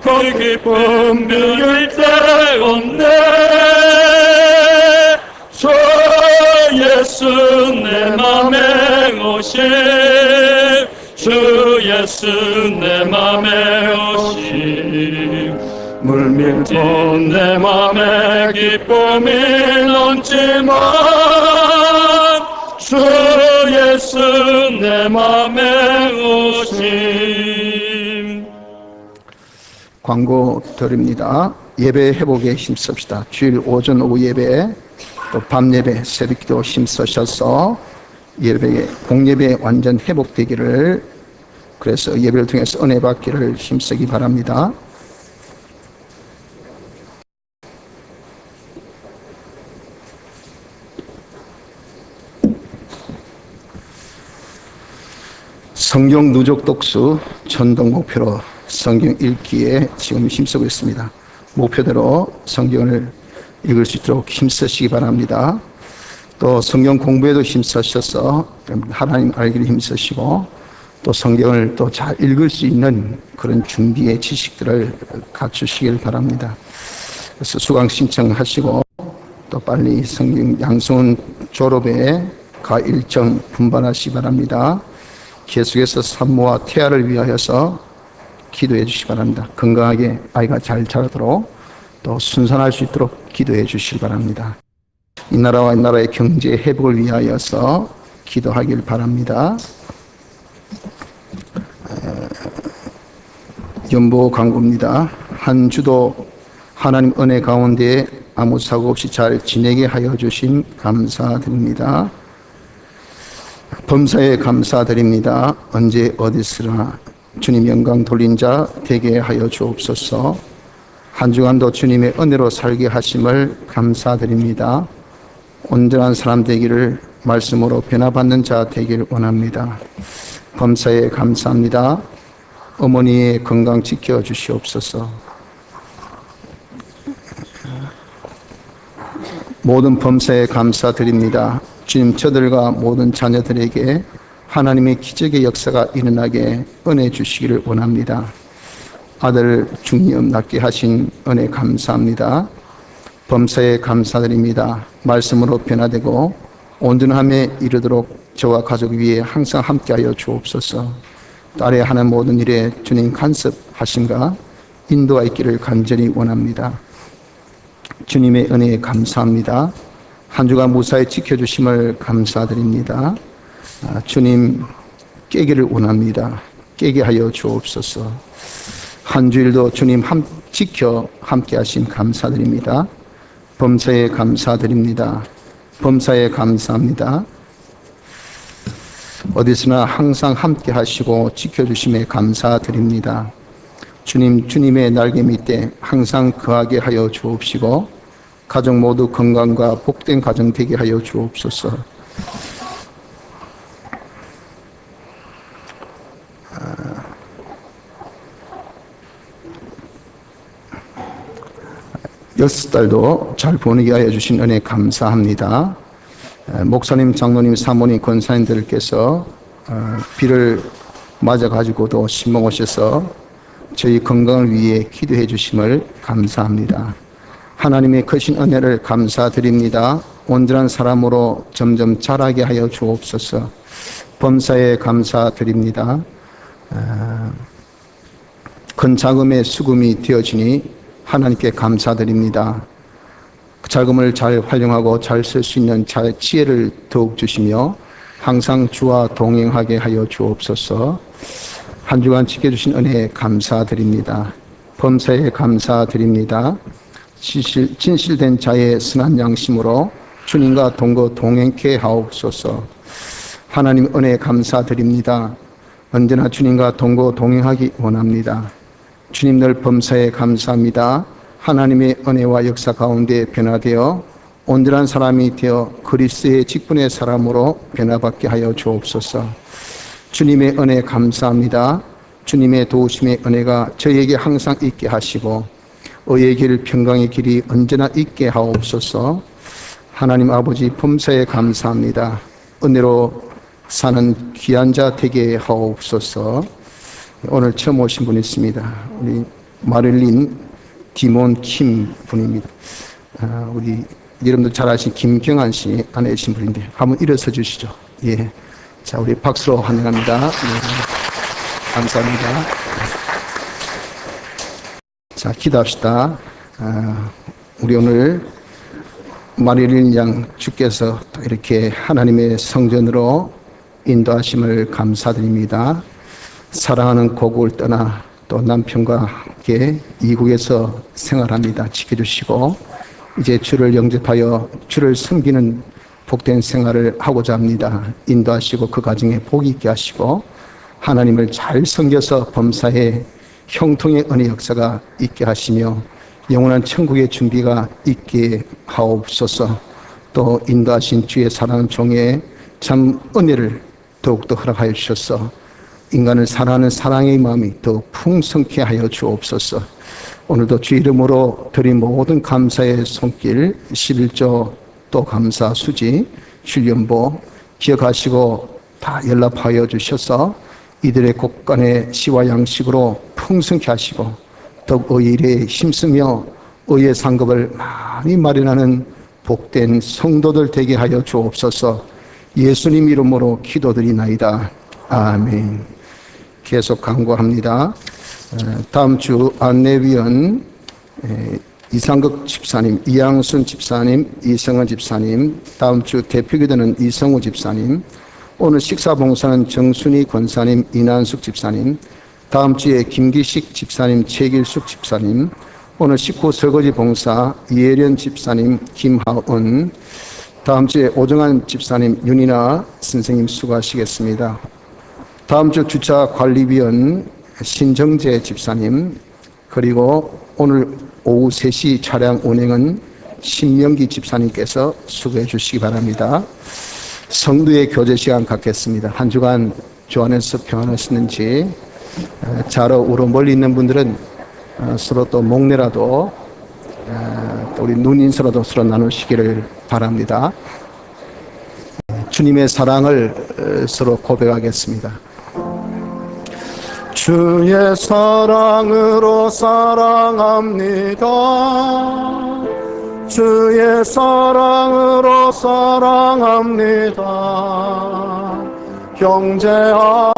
그 기쁨 비울 데 없네 주 예수 내 맘에 오심 주 예수 내 맘에 오심 물밀도 내 맘에 기쁨이 넘치만 주 예수 내 맘에 오심 광고 드립니다. 예배 회복에 힘씁시다. 주일 오전 오후 예배 또 밤 예배 새벽기도 힘쓰셔서 예배 공예배 완전 회복되기를 그래서 예배를 통해서 은혜 받기를 힘쓰기 바랍니다. 성경 누적 독수 전동 목표로 성경 읽기에 지금 힘쓰고 있습니다. 목표대로 성경을 읽을 수 있도록 힘쓰시기 바랍니다. 또 성경 공부에도 힘쓰셔서 하나님 알기를 힘쓰시고 또 성경을 또 잘 읽을 수 있는 그런 준비의 지식들을 갖추시길 바랍니다. 그래서 수강 신청하시고 또 빨리 성경 양손 졸업에 가 일정 분반하시기 바랍니다. 계속해서 산모와 태아를 위하여서 기도해 주시기 바랍니다. 건강하게 아이가 잘 자라도록 또 순산할 수 있도록 기도해 주시기 바랍니다. 이 나라와 이 나라의 경제 회복을 위하여서 기도하길 바랍니다. 연보 광고입니다. 한 주도 하나님 은혜 가운데 아무 사고 없이 잘 지내게 하여 주신 감사드립니다. 범사에 감사드립니다. 언제 어디서나 주님 영광 돌린 자 되게 하여 주옵소서. 한 주간도 주님의 은혜로 살게 하심을 감사드립니다. 온전한 사람 되기를 말씀으로 변화받는 자 되기를 원합니다. 범사에 감사합니다. 어머니의 건강 지켜주시옵소서. 모든 범사에 감사드립니다. 주님 저들과 모든 자녀들에게 하나님의 기적의 역사가 일어나게 은혜 주시기를 원합니다. 아들 중이염 낫게 하신 은혜 감사합니다. 범사에 감사드립니다. 말씀으로 변화되고 온전함에 이르도록 저와 가족 위에 항상 함께하여 주옵소서. 딸의 하는 모든 일에 주님 간섭하심과 인도가 있기를 간절히 원합니다. 주님의 은혜에 감사합니다. 한 주간 무사히 지켜주심을 감사드립니다. 주님 깨기를 원합니다. 깨게 하여 주옵소서. 한 주일도 주님 지켜 함께 하심 감사드립니다. 범사에 감사드립니다. 범사에 감사합니다. 어디서나 항상 함께 하시고 지켜주심에 감사드립니다. 주님, 주님의 날개 밑에 항상 거하게 하여 주옵시고 가정 모두 건강과 복된 가정 되게 하여 주옵소서. 여섯 달도 잘 보내게 하여 주신 은혜 감사합니다. 목사님, 장로님, 사모님, 권사님들께서 비를 맞아가지고도 신봉 오셔서 저희 건강을 위해 기도해 주심을 감사합니다. 하나님의 크신 은혜를 감사드립니다. 온전한 사람으로 점점 자라게 하여 주옵소서. 범사에 감사드립니다. 큰 자금의 수금이 되어지니 하나님께 감사드립니다. 그 자금을 잘 활용하고 잘 쓸 수 있는 잘 지혜를 더욱 주시며 항상 주와 동행하게 하여 주옵소서. 한 주간 지켜주신 은혜에 감사드립니다. 범사에 감사드립니다. 진실된 자의 선한 양심으로 주님과 동행케 하옵소서. 하나님 은혜에 감사드립니다. 언제나 주님과 동행하기 원합니다. 주님 늘 범사에 감사합니다. 하나님의 은혜와 역사 가운데 변화되어 온전한 사람이 되어 그리스도의 직분의 사람으로 변화받게 하여 주옵소서. 주님의 은혜 감사합니다. 주님의 도우심의 은혜가 저에게 항상 있게 하시고 의의 길, 평강의 길이 언제나 있게 하옵소서. 하나님 아버지 범사에 감사합니다. 은혜로 사는 귀한 자 되게 하옵소서. 오늘 처음 오신 분이 있습니다. 우리 마릴린 디몬 킴 분입니다. 우리 여러분들 잘 아시는 김경환 씨 아내이신 분인데 한번 일어서 주시죠. 예, 자 우리 박수로 환영합니다. 네, 감사합니다. 자 기도합시다. 우리 오늘 마릴린 양 주께서 또 이렇게 하나님의 성전으로 인도하심을 감사드립니다. 사랑하는 고국을 떠나 또 남편과 함께 이국에서 생활합니다. 지켜주시고 이제 주를 영접하여 주를 섬기는 복된 생활을 하고자 합니다. 인도하시고 그 가정에 복이 있게 하시고 하나님을 잘 섬겨서 범사에 형통의 은혜 역사가 있게 하시며 영원한 천국의 준비가 있게 하옵소서. 또 인도하신 주의 사랑하는 종의 참 은혜를 더욱더 허락하여 주셔서 인간을 사랑하는 사랑의 마음이 더 풍성케 하여 주옵소서. 오늘도 주 이름으로 드린 모든 감사의 손길 11조 또 감사 수지 출연보 기억하시고 다 연락하여 주셔서 이들의 곳간의 시와 양식으로 풍성케 하시고 더욱 의의 일에 힘쓰며 의의 상급을 많이 마련하는 복된 성도들 되게 하여 주옵소서. 예수님 이름으로 기도드리나이다. 아멘. 계속 강구합니다. 다음 주 안내위원 이상극 집사님, 이양순 집사님, 이성은 집사님, 다음 주 대표기도는 이성우 집사님, 오늘 식사봉사는 정순희 권사님, 이난숙 집사님, 다음 주에 김기식 집사님, 최길숙 집사님, 오늘 식구 설거지 봉사 이혜련 집사님, 김하은, 다음 주에 오정환 집사님, 윤이나 선생님 수고하시겠습니다. 다음 주 주차 관리위원 신정재 집사님, 그리고 오늘 오후 3시 차량 운행은 신명기 집사님께서 수고해 주시기 바랍니다. 성도의 교제 시간 갖겠습니다. 한 주간 주 안에서 평안하셨는지, 자러 우러 멀리 있는 분들은 서로 또 목례라도 또 우리 눈인사라도 서로 나누시기를 바랍니다. 주님의 사랑을 서로 고백하겠습니다. 주의 사랑으로 사랑합니다. 주의 사랑으로 사랑합니다. 형제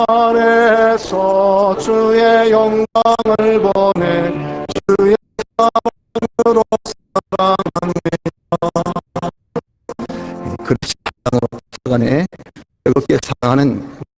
아래서 주의 영광을 보내 주의 사랑으로 사랑합니다. 그리스도 안에 즐겁게 사랑하는